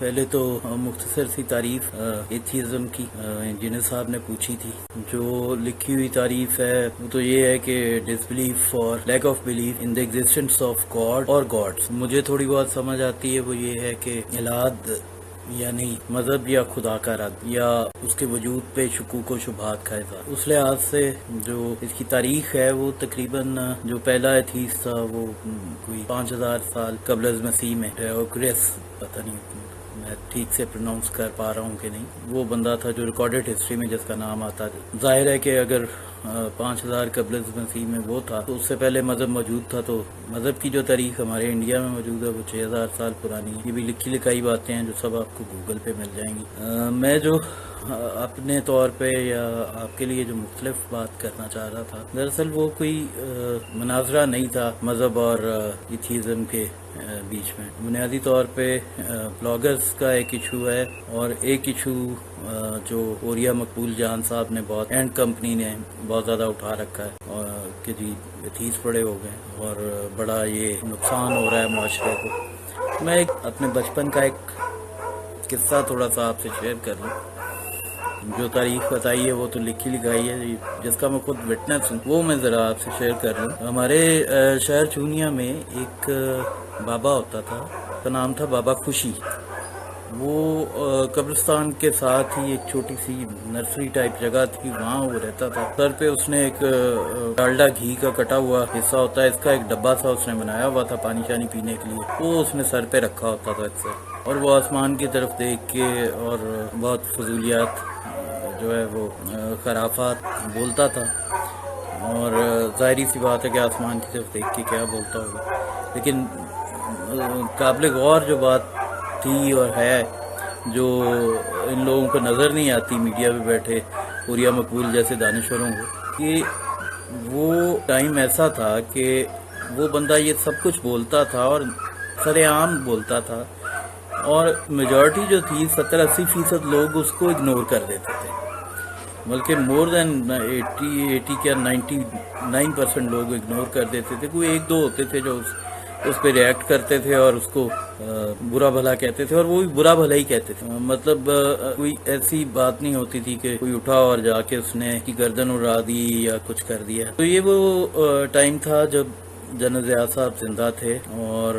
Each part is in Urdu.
پہلے تو مختصر سی تعریف ایتھیزم کی انجینئر صاحب نے پوچھی تھی. جو لکھی ہوئی تعریف ہے وہ تو یہ ہے کہ ڈس بلیف اور lack of belief in the existence of God اور گاڈس. مجھے تھوڑی بہت سمجھ آتی ہے وہ یہ ہے کہ الہاد یعنی مذہب یا خدا کا رد یا اس کے وجود پہ شکوک و شبہات کا اظہار. اس لحاظ سے جو اس کی تاریخ ہے وہ تقریباً جو پہلا ایتھیسٹ تھا وہ کوئی 5000 سال قبل از مسیح میں ڈیوکریس، پتہ نہیں میں ٹھیک سے پروناؤنس کر پا رہا ہوں کہ نہیں، وہ بندہ تھا جو ریکارڈڈ ہسٹری میں جس کا نام آتا ہے. ظاہر ہے کہ اگر 5000 قبل از مسیح میں وہ تھا تو اس سے پہلے مذہب موجود تھا، تو مذہب کی جو تاریخ ہمارے انڈیا میں موجود ہے وہ 6000 سال پرانی ہے. یہ بھی لکھی لکھائی باتیں ہیں جو سب آپ کو گوگل پہ مل جائیں گی. میں جو اپنے طور پہ یا آپ کے لیے جو مختلف بات کرنا چاہ رہا تھا، دراصل وہ کوئی مناظرہ نہیں تھا مذہب اور ایتھیزم کے بیچ میں. بنیادی طور پہ بلاگرز کا ایک ایشو ہے اور ایک ایشو جو اوریا مقبول جان صاحب نے بہت اینڈ کمپنی نے بہت زیادہ اٹھا رکھا ہے اور کہ جی ایتھیز بڑے ہو گئے اور بڑا یہ نقصان ہو رہا ہے معاشرے کو. میں اپنے بچپن کا ایک قصہ تھوڑا سا آپ سے شیئر کر لوں. جو تاریخ بتائی ہے وہ تو لکھی لکھائی ہے، جس کا میں خود وٹنس ہوں وہ میں ذرا آپ سے شیئر کر لوں. ہمارے شہر چونیا میں ایک بابا ہوتا تھا، اس کا نام تھا بابا خوشی. وہ قبرستان کے ساتھ ہی ایک چھوٹی سی نرسری ٹائپ جگہ تھی، وہاں وہ رہتا تھا. سر پہ اس نے ایک ڈالڈا گھی کا کٹا ہوا حصہ ہوتا ہے اس کا ایک ڈبہ تھا، اس نے بنایا ہوا تھا پانی شانی پینے کے لیے، وہ اس نے سر پہ رکھا ہوتا تھا اکثر. اور وہ آسمان کی طرف دیکھ کے اور بہت فضولیات جو ہے وہ خرافات بولتا تھا. اور ظاہری سی بات ہے کہ آسمان کی طرف دیکھ کے کیا بولتا ہوگا، لیکن قابل غور جو بات تھی اور ہے جو ان لوگوں کو نظر نہیں آتی میڈیا پہ بیٹھے اوریا مقبول جیسے دانشوروں کو، کہ وہ ٹائم ایسا تھا کہ وہ بندہ یہ سب کچھ بولتا تھا اور سر عام بولتا تھا، اور میجورٹی جو تھی 70-80% لوگ اس کو اگنور کر دیتے تھے، بلکہ مور دین 80 کیا 99% لوگ اگنور کر دیتے تھے. کوئی ایک دو ہوتے تھے جو اس پہ ریئیکٹ کرتے تھے اور اس کو برا بھلا کہتے تھے، اور وہ بھی برا بھلا ہی کہتے تھے. مطلب کوئی ایسی بات نہیں ہوتی تھی کہ کوئی اٹھا اور جا کے اس نے کی گردن اڑا دی یا کچھ کر دیا. تو یہ وہ ٹائم تھا جب جنرل ضیاء صاحب زندہ تھے، اور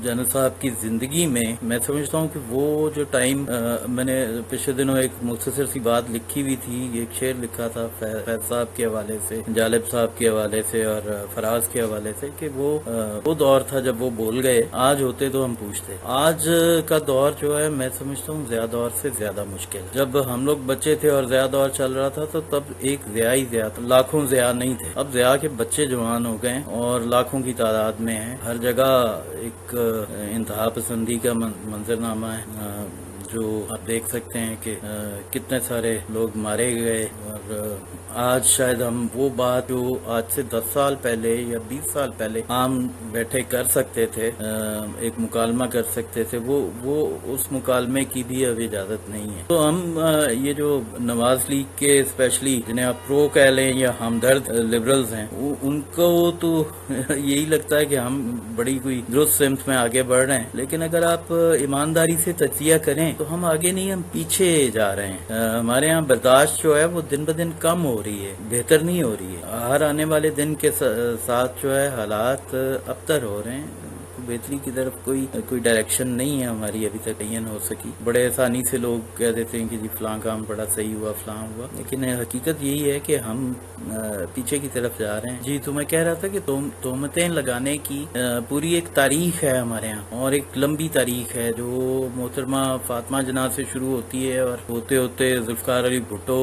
جنرل صاحب کی زندگی میں سمجھتا ہوں کہ وہ جو ٹائم میں نے پچھلے دنوں ایک مختصر سی بات لکھی ہوئی تھی، ایک شعر لکھا تھا فیض صاحب کے حوالے سے، جالب صاحب کے حوالے سے اور فراز کے حوالے سے، کہ وہ دور تھا جب وہ بول گئے، آج ہوتے تو ہم پوچھتے. آج کا دور جو ہے میں سمجھتا ہوں ضیاء دور سے زیادہ مشکل. جب ہم لوگ بچے تھے اور ضیاء دور چل رہا تھا تو تب ایک ضیاء ہی ضیاء تھا، لاکھوں ضیاء نہیں تھے. اب ضیاء کے بچے جوان ہو گئے اور لاکھوں کی تعداد میں ہیں. ہر جگہ ایک انتہا پسندی کا منظرنامہ ہے، جو آپ دیکھ سکتے ہیں کہ کتنے سارے لوگ مارے گئے. اور آج شاید ہم وہ بات جو آج سے 10 سال پہلے یا 20 سال پہلے عام بیٹھے کر سکتے تھے، ایک مکالمہ کر سکتے تھے، وہ اس مکالمے کی بھی اب اجازت نہیں ہے. تو ہم یہ جو نواز لیگ کے اسپیشلی جنہیں آپ پرو کہہ لیں یا ہمدرد لبرلز ہیں، ان کو تو یہی لگتا ہے کہ ہم بڑی کوئی درست سمت میں آگے بڑھ رہے ہیں، لیکن اگر آپ ایمانداری سے تجزیہ کریں تو ہم آگے نہیں، ہم پیچھے جا رہے ہیں. ہمارے ہاں برداشت جو ہے وہ دن بدن کم ہو رہی ہے، بہتر نہیں ہو رہی ہے. ہر آنے والے دن کے ساتھ جو ہے حالات ابتر ہو رہے ہیں. بہتری کی طرف کوئی ڈائریکشن نہیں ہے ہماری ابھی تک تعین ہو سکی. بڑے آسانی سے لوگ کہہ دیتے ہیں کہ جی فلاں کام بڑا صحیح ہوا، فلاں ہوا، لیکن حقیقت یہی ہے کہ ہم پیچھے کی طرف جا رہے ہیں. جی تو میں کہہ رہا تھا کہ تہمتیں لگانے کی پوری ایک تاریخ ہے ہمارے یہاں، اور ایک لمبی تاریخ ہے جو محترمہ فاطمہ جناح سے شروع ہوتی ہے اور ہوتے ہوتے ذوالفقار علی بھٹو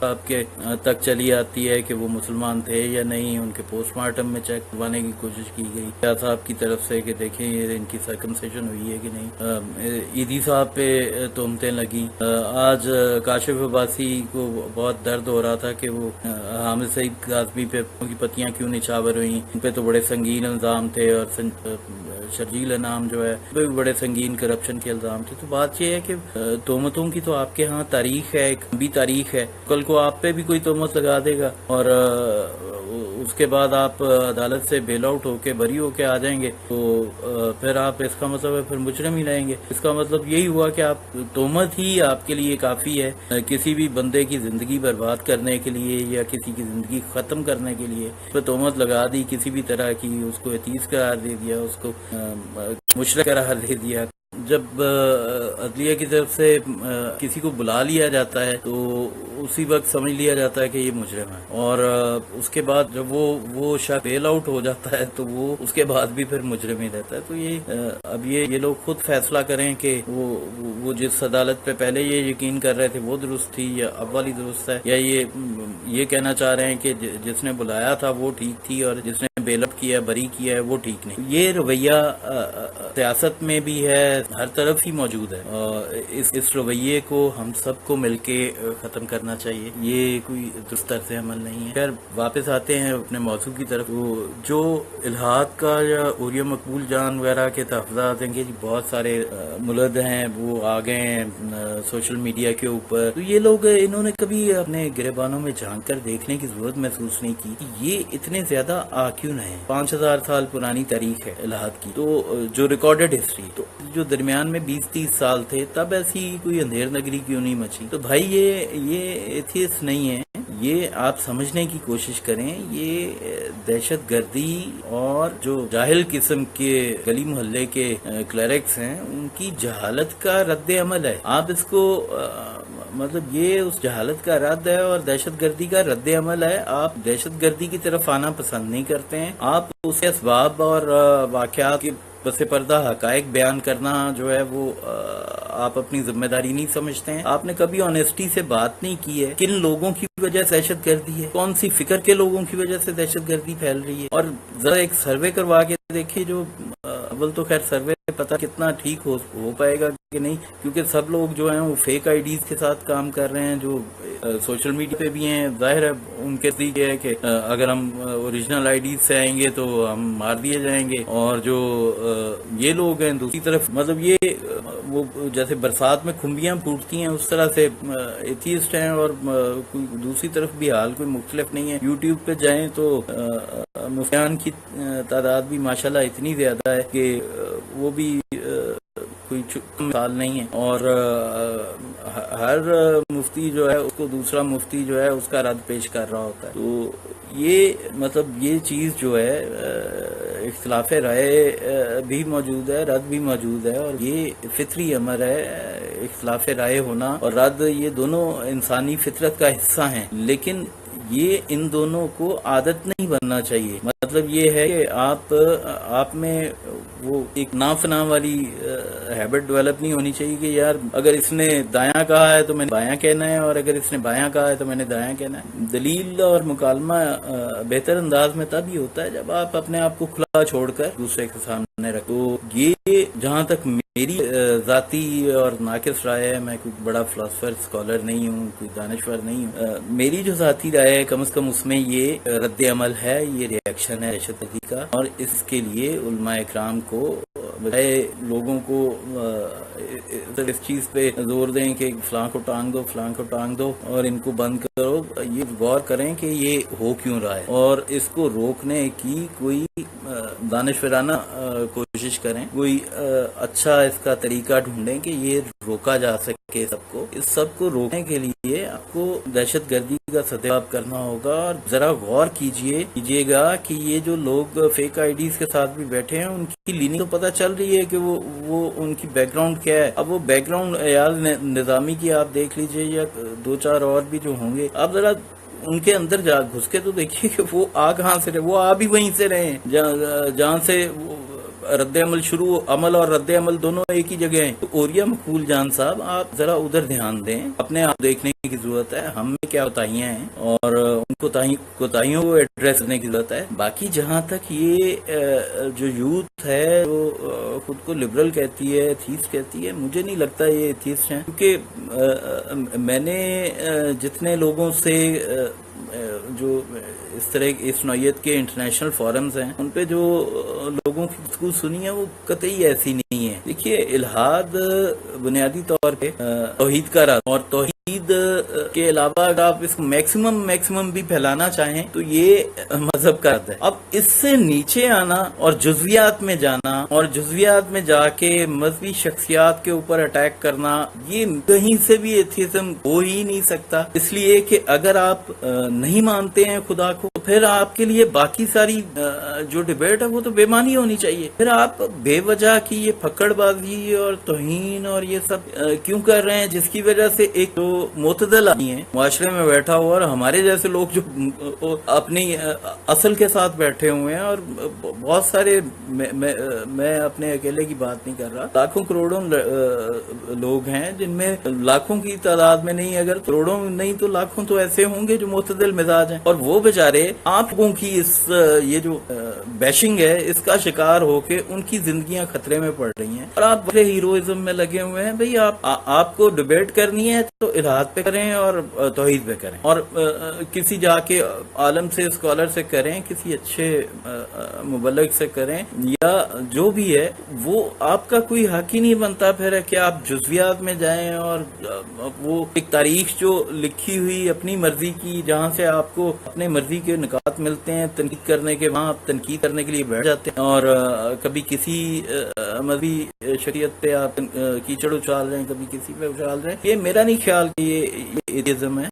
صاحب کے تک چلی آتی ہے کہ وہ مسلمان تھے یا نہیں. ان کے پوسٹ مارٹم میں چیک کروانے کی کوشش کی گئی ضیاء صاحب کی طرف سے کہ دیکھیں یہ ان کی سرکمسیشن ہوئی ہے کہ نہیں. عیدی صاحب پہ تہمتیں لگیں. آج کاشف عباسی کو بہت درد ہو رہا تھا کہ وہ حامد سعید کاظمی پہ کی پتیاں کیوں نچھاور ہوئیں، ان پہ تو بڑے سنگین الزام تھے، اور شرجیل انعام جو ہے وہ بھی بڑے سنگین کرپشن کے الزام تھے. تو بات یہ ہے کہ تہمتوں کی تو آپ کے ہاں تاریخ ہے، ایک لمبی تاریخ ہے. کل کو آپ پہ بھی کوئی تہمت لگا دے گا اور اس کے بعد آپ عدالت سے بیل آؤٹ ہو کے بری ہو کے آ جائیں گے تو پھر آپ اس کا مطلب ہے پھر مجرم ہی رہیں گے. اس کا مطلب یہی ہوا کہ آپ تہمت ہی آپ کے لیے کافی ہے کسی بھی بندے کی زندگی برباد کرنے کے لیے یا کسی کی زندگی ختم کرنے کے لیے. پھر تہمت لگا دی کسی بھی طرح کی, اس کو ایتھیسٹ قرار دے دیا, اس کو مشرک قرار دے دیا. جب عدلیہ کی طرف سے کسی کو بلا لیا جاتا ہے تو اسی وقت سمجھ لیا جاتا ہے کہ یہ مجرم ہے, اور اس کے بعد جب وہ شخص بیل آؤٹ ہو جاتا ہے تو وہ اس کے بعد بھی پھر مجرم ہی رہتا ہے. تو اب یہ لوگ خود فیصلہ کریں کہ وہ جس عدالت پہ پہلے یہ یقین کر رہے تھے وہ درست تھی یا اب والی درست ہے, یا یہ کہنا چاہ رہے ہیں کہ جس نے بلایا تھا وہ ٹھیک تھی اور جس نے بیل اپ کیا بری کیا ہے وہ ٹھیک نہیں. یہ رویہ سیاست میں بھی ہے, ہر طرف ہی موجود ہے. اس رویے کو ہم سب کو مل کے ختم کرنا چاہیے. یہ کوئی درست طرز عمل نہیں ہے. خیر واپس آتے ہیں اپنے موضوع کی طرف. جو الحاد کا یا اوریہ مقبول جان وغیرہ کے تحفظات ہیں کہ بہت سارے ملد ہیں وہ آ گئے ہیں سوشل میڈیا کے اوپر, تو یہ لوگ انہوں نے کبھی اپنے گریبانوں میں جھانک کر دیکھنے کی ضرورت محسوس نہیں کی کہ یہ اتنے زیادہ کیوں نہ ہے. 5000 سال پرانی تاریخ ہے الحاد کی, تو جو ریکارڈڈ ہسٹری, تو جو درمیان میں 20-30 سال تھے تب ایسی کوئی اندھیر نگری کیوں نہیں مچی. تو بھائی یہ ایتھیسٹ نہیں ہے, یہ آپ سمجھنے کی کوشش کریں. یہ دہشت گردی اور جو جاہل قسم کے گلی محلے کے کلرکس ہیں ان کی جہالت کا رد عمل ہے. آپ اس کو مطلب یہ اس جہالت کا رد ہے اور دہشت گردی کا رد عمل ہے. آپ دہشت گردی کی طرف آنا پسند نہیں کرتے ہیں, آپ اس کے اسباب اور واقعات کے پس پردہ حقائق بیان کرنا جو ہے وہ آپ اپنی ذمہ داری نہیں سمجھتے ہیں. آپ نے کبھی آنیسٹی سے بات نہیں کی ہے کن لوگوں کی وجہ سے دہشت گردی ہے, کون سی فکر کے لوگوں کی وجہ سے دہشت گردی پھیل رہی ہے. اور ذرا ایک سروے کروا کے دیکھیے, جو اول تو خیر سروے پتہ کتنا ٹھیک ہو پائے گا کہ نہیں, کیونکہ سب لوگ جو ہیں وہ فیک آئی ڈیز کے ساتھ کام کر رہے ہیں جو سوشل میڈیا پہ بھی ہیں. ظاہر ہے ان کے نزدیک ہے کہ اگر ہم اوریجنل آئی ڈیز سے آئیں گے تو ہم مار دیے جائیں گے, اور جو یہ لوگ ہیں دوسری طرف مطلب یہ وہ جیسے برسات میں کھمبیاں پھوٹتی ہیں اس طرح سے ایتھیسٹ ہیں, اور دوسری طرف بھی حال کوئی مختلف نہیں ہے. یوٹیوب پہ جائیں تو مفتیان کی تعداد بھی ماشاءاللہ اتنی زیادہ ہے کہ وہ بھی کوئی مثال نہیں ہے, اور ہر مفتی جو ہے اس کو دوسرا مفتی جو ہے اس کا رد پیش کر رہا ہوتا ہے. تو یہ مطلب یہ چیز جو ہے اختلاف رائے بھی موجود ہے, رد بھی موجود ہے, اور یہ فطری امر ہے. اختلاف رائے ہونا اور رد یہ دونوں انسانی فطرت کا حصہ ہیں, لیکن یہ ان دونوں کو عادت نہیں بننا چاہیے. مطلب یہ ہے کہ آپ میں وہ ایک نافنا والی ہیبٹ ڈیولپ نہیں ہونی چاہیے کہ یار اگر اس نے دایاں کہا ہے تو میں نے بایاں کہنا ہے, اور اگر اس نے بایاں کہا ہے تو میں نے دایاں کہنا ہے. دلیل اور مکالمہ بہتر انداز میں تب ہی ہوتا ہے جب آپ اپنے آپ کو کھلا چھوڑ کر دوسرے کے سامنے رکھو. یہ جہاں تک میری ذاتی اور ناقص رائے ہے, میں کوئی بڑا فلاسفر اسکالر نہیں ہوں, کوئی دانشور نہیں ہوں, میری جو ذاتی رائے ہے کم از کم اس میں یہ رد عمل ہے, یہ ریئیکشن ہے دہشت گردی کا, اور اس کے لیے علماء اکرام کو بجائے لوگوں کو اس چیز پہ زور دیں کہ فلاں کو ٹانگ دو فلاں کو ٹانگ دو اور ان کو بند کرو, یہ غور کریں کہ یہ ہو کیوں رہا ہے, اور اس کو روکنے کی کوئی دانشورانہ کوشش کریں, کوئی اچھا اس کا طریقہ ڈھونڈیں کہ یہ روکا جا سکے. سب کو اس سب کو روکنے کے لیے آپ کو دہشت گردی کا ستیاب کرنا ہوگا. اور ذرا غور کیجیے گا کہ یہ جو لوگ فیک آئی ڈیز کے ساتھ بھی بیٹھے ہیں ان کی لینی تو پتہ چل رہی ہے کہ وہ ان کی بیک گراؤنڈ کیا ہے. اب وہ بیک گراؤنڈ ایال نظامی کی آپ دیکھ لیجئے یا 2-4 اور بھی جو ہوں گے, آپ ذرا ان کے اندر جا گھس کے تو دیکھیے کہ وہ کہاں سے رہے. وہ بھی وہیں سے رہے ہیں جہاں سے رد عمل شروع, عمل اور رد عمل دونوں ایک ہی جگہ ہیں. تو اوریہ مقبول جان صاحب آپ ذرا ادھر دھیان دیں, اپنے آپ دیکھنے کی ضرورت ہے. ہم میں کیا کوتاہیاں ہیں اور ان کوتاہیوں کو ایڈریس کرنے کی ضرورت ہے. باقی جہاں تک یہ جو یوتھ ہے جو خود کو لبرل کہتی ہے, ایتھیسٹ کہتی ہے, مجھے نہیں لگتا یہ ایتھیسٹ ہیں, کیونکہ میں نے جتنے لوگوں سے جو اس طرح اس نوعیت کے انٹرنیشنل فورمز ہیں ان پہ جو لوگوں کی گفتگو سنی ہے وہ قطعی ایسی نہیں ہے. دیکھیے دیکھیے الحاد بنیادی طور پہ توحید کا راز اور توحید کے علاوہ اگر آپ اس کو میکسیمم بھی پھیلانا چاہیں تو یہ مذہب کا راز ہے. اب اس سے نیچے آنا اور جزویات میں جانا اور جزویات میں جا کے مذہبی شخصیات کے اوپر اٹیک کرنا، یہ کہیں سے بھی ایتھیزم ہو ہی نہیں سکتا. اس لیے کہ اگر آپ نہیں مانتے ہیں خدا کو تو پھر آپ کے لیے باقی ساری جو ڈبیٹ ہے وہ تو بے معنی ہونی چاہیے. پھر آپ بے وجہ کی یہ پھکڑ بازی اور توہین اور یہ سب کیوں کر رہے ہیں، جس کی وجہ سے ایک جو معتدل آدمی ہے معاشرے میں بیٹھا ہوا اور ہمارے جیسے لوگ جو اپنی اصل کے ساتھ بیٹھے ہوئے ہیں، اور بہت سارے میں اپنے اکیلے کی بات نہیں کر رہا، لاکھوں کروڑوں لوگ ہیں جن میں لاکھوں کی تعداد میں نہیں، اگر کروڑوں نہیں تو لاکھوں تو ایسے ہوں گے جو معتدل مزاج ہیں، اور وہ بیچارے آپ لوگوں کی اس یہ جو بیشنگ ہے اس کا شکار ہو کے ان کی زندگیاں خطرے میں پڑ رہی ہیں، اور آپ بڑے ہیروئزم میں لگے ہوئے ہیں. بھئی آپ کو ڈیبیٹ کرنی ہے تو الحاد پہ کریں اور توحید پہ کریں، اور کسی جا کے عالم سے اسکالر سے کریں، کسی اچھے مبلغ سے کریں، یا جو بھی ہے وہ آپ کا کوئی حق ہی نہیں بنتا پھر کہ آپ جزویات میں جائیں اور وہ ایک تاریخ جو لکھی ہوئی اپنی مرضی کی، جہاں سے آپ کو اپنے مرضی کے نکات ملتے ہیں تنقید کرنے کے، وہاں آپ تنقید کرنے کے لیے بیٹھ جاتے ہیں، اور کبھی کسی مذہبی شریعت پہ آپ کیچڑ اچھال رہے ہیں، کبھی کسی پہ اچھال رہے ہیں. یہ میرا نہیں خیال کہ یہ ایتھیزم ہے.